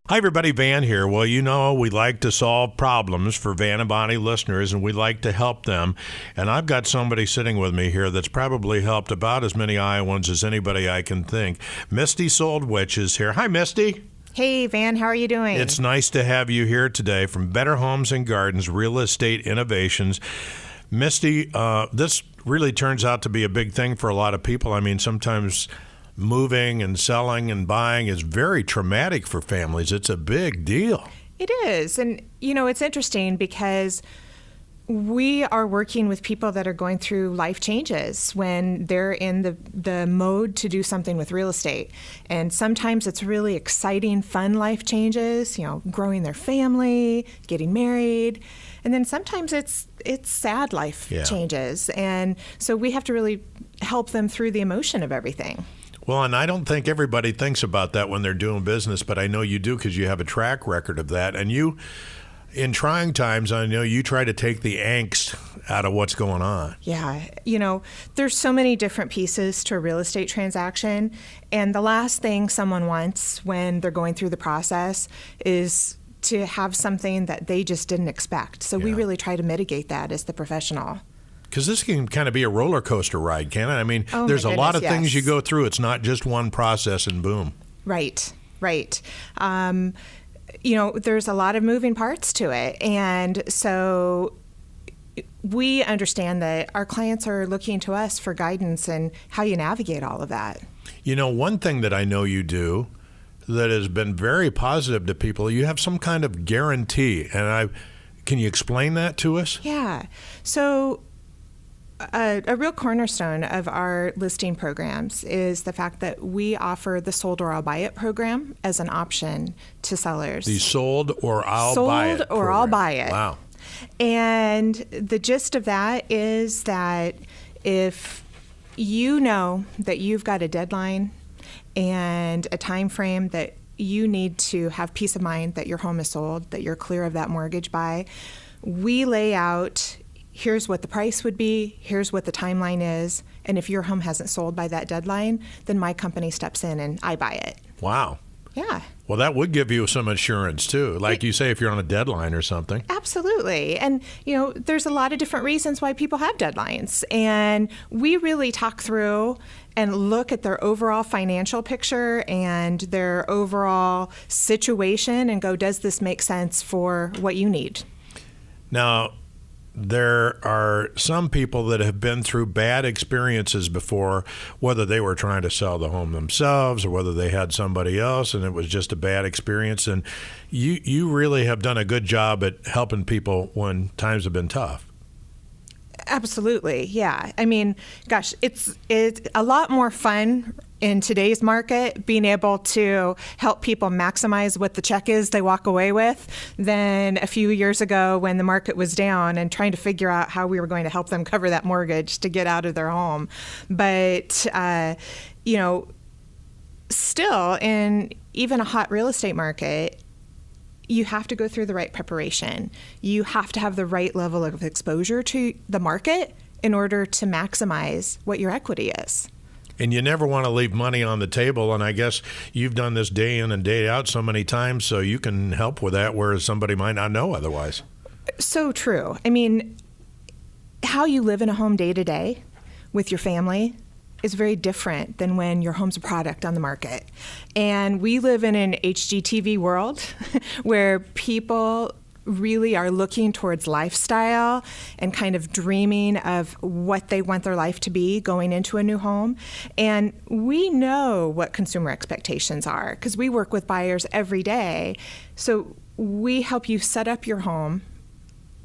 Hi, everybody. Van here. Well, you know, we like to solve problems for Van and Bonnie listeners, and we like to help them. And I've got somebody sitting with me here that's probably helped about as many Iowans as anybody I can think. Misty SOLDwisch is here. Hi, Misty. Hey, Van. How are you doing? It's nice to have you here today from Better Homes and Gardens Real Estate Innovations. Misty, this really turns out to be a big thing for a lot of people. I mean, sometimes moving and selling and buying is very traumatic for families. It's a big deal. It is. And, you know, it's interesting because we are working with people that are going through life changes when they're in the mode to do something with real estate. And sometimes it's really exciting, fun life changes, you know, growing their family, getting married. And then sometimes it's sad life changes. And so we have to really help them through the emotion of everything. Well, and I don't think everybody thinks about that when they're doing business, but I know you do because you have a track record of that. And you, in trying times, I know you try to take the angst out of what's going on. Yeah. You know, there's so many different pieces to a real estate transaction. And the last thing someone wants when they're going through the process is to have something that they just didn't expect. So we really try to mitigate that as the professional. Because this can kind of be a roller coaster ride, can't it? I mean, there's a lot of things you go through. It's not just one process and boom. Right. You know, there's a lot of moving parts to it. And so we understand that our clients are looking to us for guidance and how you navigate all of that. You know, one thing that I know you do that has been very positive to people, you have some kind of guarantee. And can you explain that to us? Yeah. So a real cornerstone of our listing programs is the fact that we offer the sold or I'll buy it program as an option to sellers. The sold or I'll buy it program. Sold or I'll buy it. Wow. And the gist of that is that if you know that you've got a deadline and a time frame that you need to have peace of mind that your home is sold, that you're clear of that mortgage by, we lay out here's what the price would be, here's what the timeline is, and if your home hasn't sold by that deadline, then my company steps in and I buy it. Wow. Yeah. Well, that would give you some assurance, too. Like you say, if you're on a deadline or something. Absolutely. And, you know, there's a lot of different reasons why people have deadlines. And we really talk through and look at their overall financial picture and their overall situation and go, does this make sense for what you need? Now, there are some people that have been through bad experiences before, whether they were trying to sell the home themselves or whether they had somebody else and it was just a bad experience. And you really have done a good job at helping people when times have been tough. Absolutely. Yeah. I mean, gosh, it's a lot more fun in today's market being able to help people maximize what the check is they walk away with than a few years ago when the market was down and trying to figure out how we were going to help them cover that mortgage to get out of their home. But, you know, still in even a hot real estate market, you have to go through the right preparation. You have to have the right level of exposure to the market in order to maximize what your equity is. And you never want to leave money on the table. And I guess you've done this day in and day out so many times, so you can help with that, whereas somebody might not know otherwise. So true. I mean, how you live in a home day to day with your family is very different than when your home's a product on the market. And we live in an HGTV world where people really are looking towards lifestyle and kind of dreaming of what they want their life to be going into a new home. And we know what consumer expectations are because we work with buyers every day. So we help you set up your home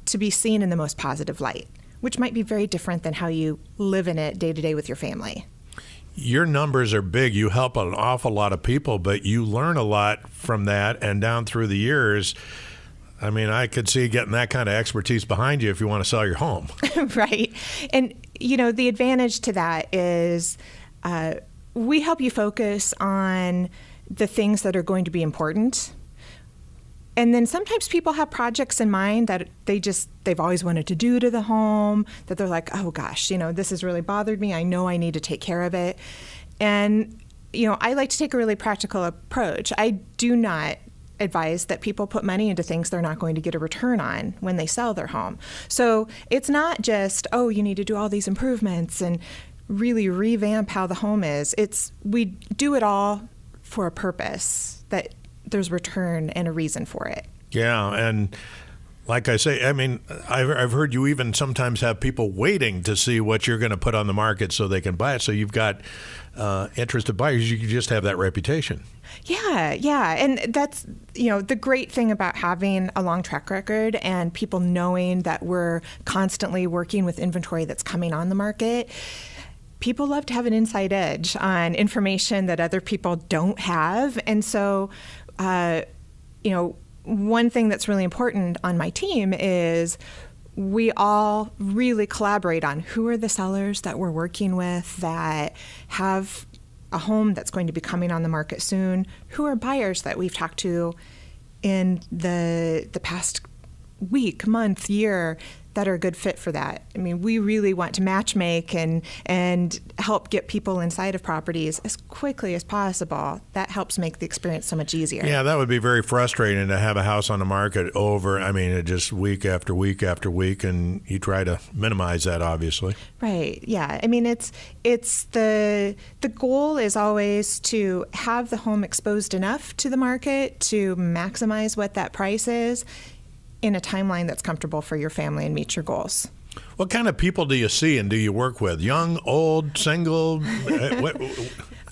to be seen in the most positive light, which might be very different than how you live in it day to day with your family. Your numbers are big. You help an awful lot of people, but you learn a lot from that. And down through the years, I mean, I could see getting that kind of expertise behind you if you want to sell your home. Right. And, you know, the advantage to that is we help you focus on the things that are going to be important. And then sometimes people have projects in mind that they've always wanted to do to the home, that they're like, oh gosh, you know, this has really bothered me. I know I need to take care of it. And, you know, I like to take a really practical approach. I do not advise that people put money into things they're not going to get a return on when they sell their home. So it's not just, oh, you need to do all these improvements and really revamp how the home is. We do it all for a purpose, that there's return and a reason for it. Yeah, and like I say, I mean, I've heard you even sometimes have people waiting to see what you're going to put on the market so they can buy it. So you've got interested buyers. You just have that reputation. Yeah. And that's, the great thing about having a long track record and people knowing that we're constantly working with inventory that's coming on the market. People love to have an inside edge on information that other people don't have. And so, one thing that's really important on my team is we all really collaborate on who are the sellers that we're working with that have a home that's going to be coming on the market soon, who are buyers that we've talked to in the past week, month, year that are a good fit for that. I mean, we really want to matchmake and help get people inside of properties as quickly as possible. That helps make the experience so much easier. Yeah, that would be very frustrating to have a house on the market just week after week after week, and you try to minimize that, obviously. Right. Yeah. I mean, it's the goal is always to have the home exposed enough to the market to maximize what that price is in a timeline that's comfortable for your family and meet your goals. What kind of people do you see and do you work with? Young, old, single?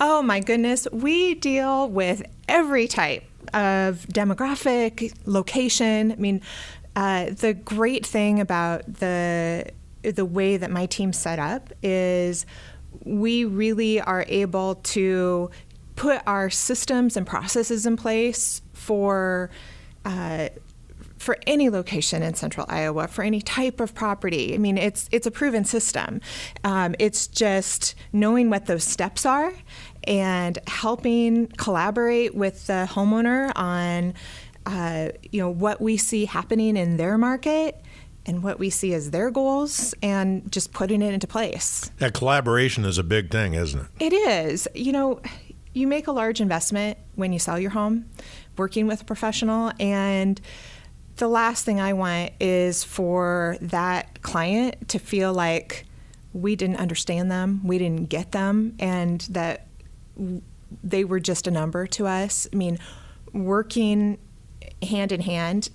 Oh, my goodness. We deal with every type of demographic, location. I mean, the great thing about the way that my team's set up is we really are able to put our systems and processes in place for any location in central Iowa, for any type of property. I mean, it's a proven system. It's just knowing what those steps are and helping collaborate with the homeowner on, what we see happening in their market and what we see as their goals, and just putting it into place. That collaboration is a big thing, isn't it? It is. You make a large investment when you sell your home, working with a professional, and the last thing I want is for that client to feel like we didn't understand them, we didn't get them, and that they were just a number to us. I mean, working hand in hand,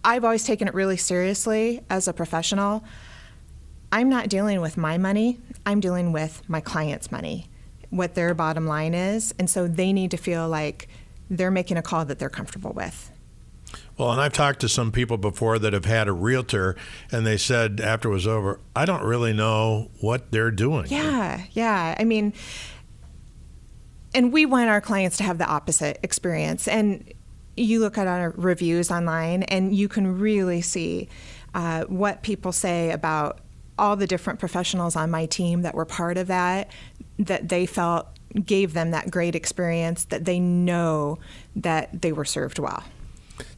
I've always taken it really seriously as a professional. I'm not dealing with my money, I'm dealing with my client's money, what their bottom line is, and so they need to feel like they're making a call that they're comfortable with. Well, and I've talked to some people before that have had a realtor, and they said after it was over, I don't really know what they're doing. Yeah. I mean, and we want our clients to have the opposite experience. And you look at our reviews online, and you can really see what people say about all the different professionals on my team that were part of that they felt gave them that great experience, that they know that they were served well.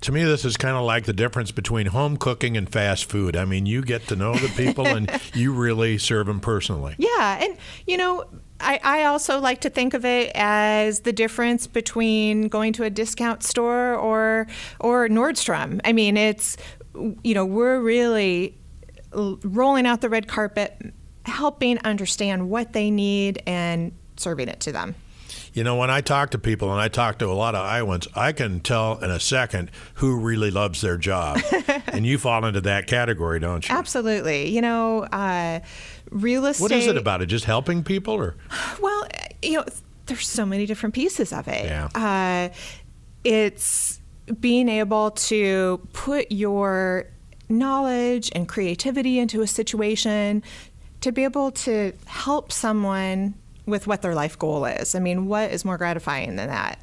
To me, this is kind of like the difference between home cooking and fast food. I mean, you get to know the people and you really serve them personally. Yeah. And, I also like to think of it as the difference between going to a discount store or Nordstrom. I mean, it's, we're really rolling out the red carpet, helping understand what they need and serving it to them. When I talk to people, and I talk to a lot of Iowans, I can tell in a second who really loves their job. And you fall into that category, don't you? Absolutely. Real estate. What is it about it? Just helping people? Or? Well, there's so many different pieces of it. Yeah. It's being able to put your knowledge and creativity into a situation to be able to help someone with what their life goal is. I mean, what is more gratifying than that?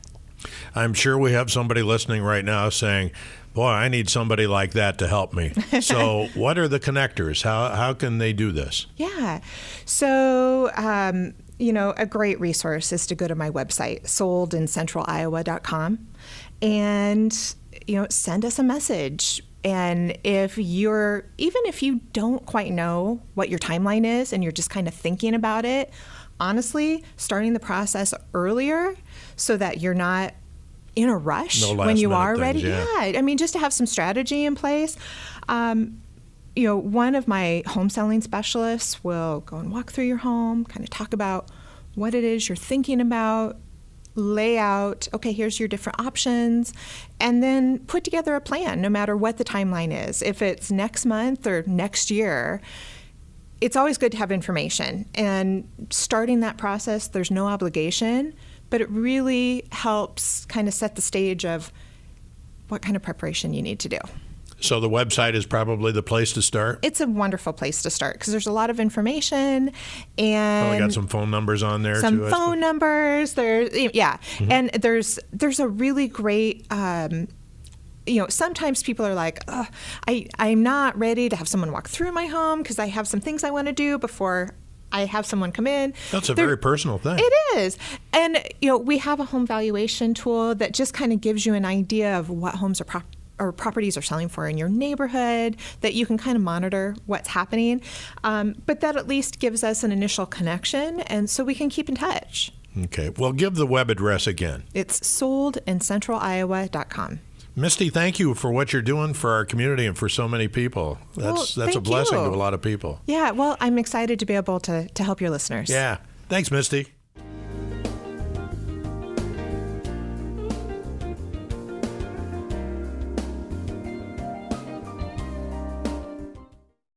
I'm sure we have somebody listening right now saying, boy, I need somebody like that to help me. So what are the connectors? How can they do this? Yeah. So, a great resource is to go to my website, soldincentraliowa.com, and, send us a message. And even if you don't quite know what your timeline is and you're just kind of thinking about it, honestly, starting the process earlier so that you're not in a rush No when you last-minute are things, ready. yeah. I mean, just to have some strategy in place. One of my home selling specialists will go and walk through your home, kind of talk about what it is you're thinking about, lay out, okay, here's your different options, and then put together a plan no matter what the timeline is. If it's next month or next year, it's always good to have information. And starting that process, there's no obligation, but it really helps kind of set the stage of what kind of preparation you need to do. So the website is probably the place to start? It's a wonderful place to start because there's a lot of information, and Probably got some phone numbers on there some too. phone numbers. And there's a really great. Sometimes people are like, I'm not ready to have someone walk through my home because I have some things I want to do before I have someone come in. That's a very personal thing. It is. And, we have a home valuation tool that just kind of gives you an idea of what homes or properties are selling for in your neighborhood, that you can kind of monitor what's happening. But that at least gives us an initial connection, and so we can keep in touch. Okay. Well, give the web address again. It's soldincentraliowa.com. Misty, thank you for what you're doing for our community and for so many people. That's a blessing to a lot of people. Yeah, well, I'm excited to be able to help your listeners. Yeah. Thanks, Misty.